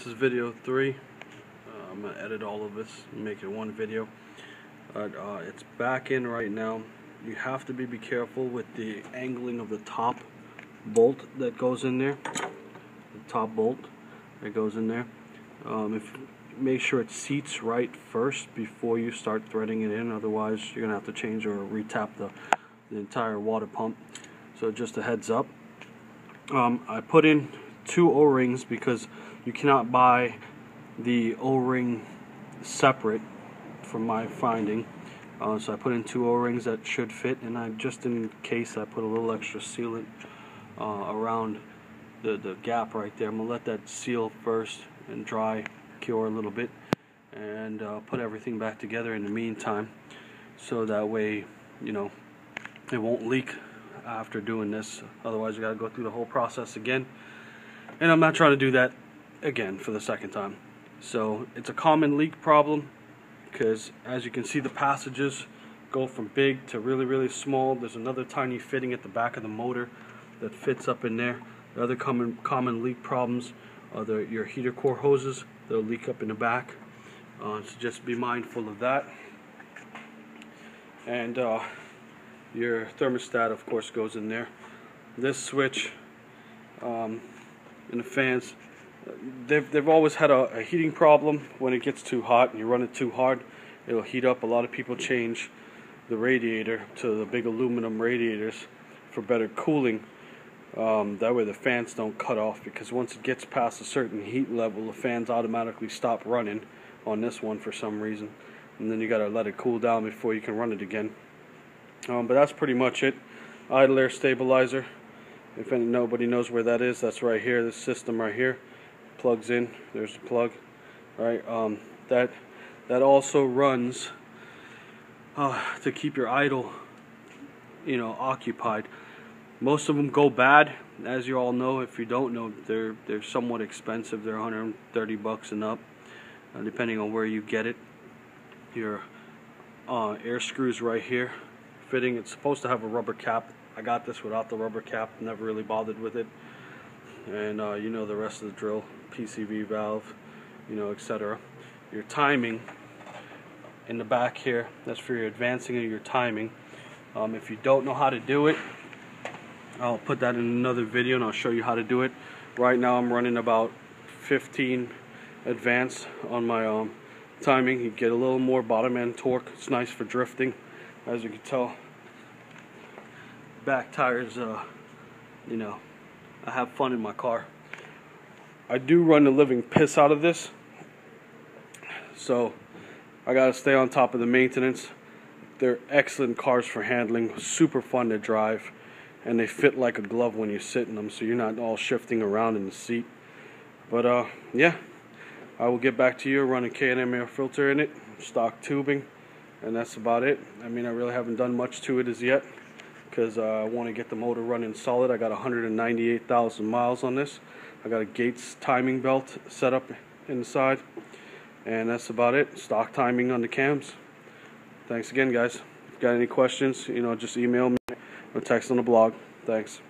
This is video 3. I'm going to edit all of this and make it one video. It's back in right now. You have to be careful with the angling of the top bolt that goes in there. The top bolt that goes in there. Make sure it seats right first before you start threading it in. Otherwise, you're going to have to change or retap the entire water pump. So just a heads up. I put in 2 O-rings because you cannot buy the O-ring separate from my finding. So I put in 2 O-rings that should fit, and just in case I put a little extra sealant around the gap right there. I'm going to let that seal first and dry, cure a little bit, and put everything back together in the meantime, so that way, you know, it won't leak after doing this. Otherwise you got to go through the whole process again, and I'm not trying to do that again for the second time. So it's a common leak problem because, as you can see, the passages go from big to really small. There's another tiny fitting at the back of the motor that fits up in there. The other common leak problems are your heater core hoses. They'll leak up in the back, so just be mindful of that. And your thermostat, of course, goes in there. This switch and the fans, they've always had a heating problem. When it gets too hot and you run it too hard, it'll heat up. A lot of people change the radiator to the big aluminum radiators for better cooling. That way the fans don't cut off, because once it gets past a certain heat level, the fans automatically stop running on this one for some reason, and then you gotta let it cool down before you can run it again. But that's pretty much it. Idle air stabilizer, if nobody knows where that is, that's right here. This system right here plugs in. There's the plug. All right. That also runs to keep your idle, occupied. Most of them go bad, as you all know. If you don't know, they're somewhat expensive. They're $130 and up, depending on where you get it. Your air screws right here, fitting. It's supposed to have a rubber cap. I got this without the rubber cap. Never really bothered with it. And you know the rest of the drill. PCV valve, etc. Your timing in the back here, that's for your advancing of your timing. If you don't know how to do it, I'll put that in another video and I'll show you how to do it. Right now I'm running about 15 advance on my timing. You get a little more bottom end torque. It's nice for drifting, as you can tell. Back tires, I have fun in my car. I do run the living piss out of this, so I gotta stay on top of the maintenance. They're excellent cars for handling, super fun to drive, and they fit like a glove when you sit in them, so you're not all shifting around in the seat. But yeah, I will get back to you. Run a K&M air filter in it, stock tubing, and that's about it. I mean, I really haven't done much to it as yet, because I want to get the motor running solid. I got 198,000 miles on this. I got a Gates timing belt set up inside, and that's about it. Stock timing on the cams. Thanks again, guys. If you got any questions, just email me or text on the blog. Thanks.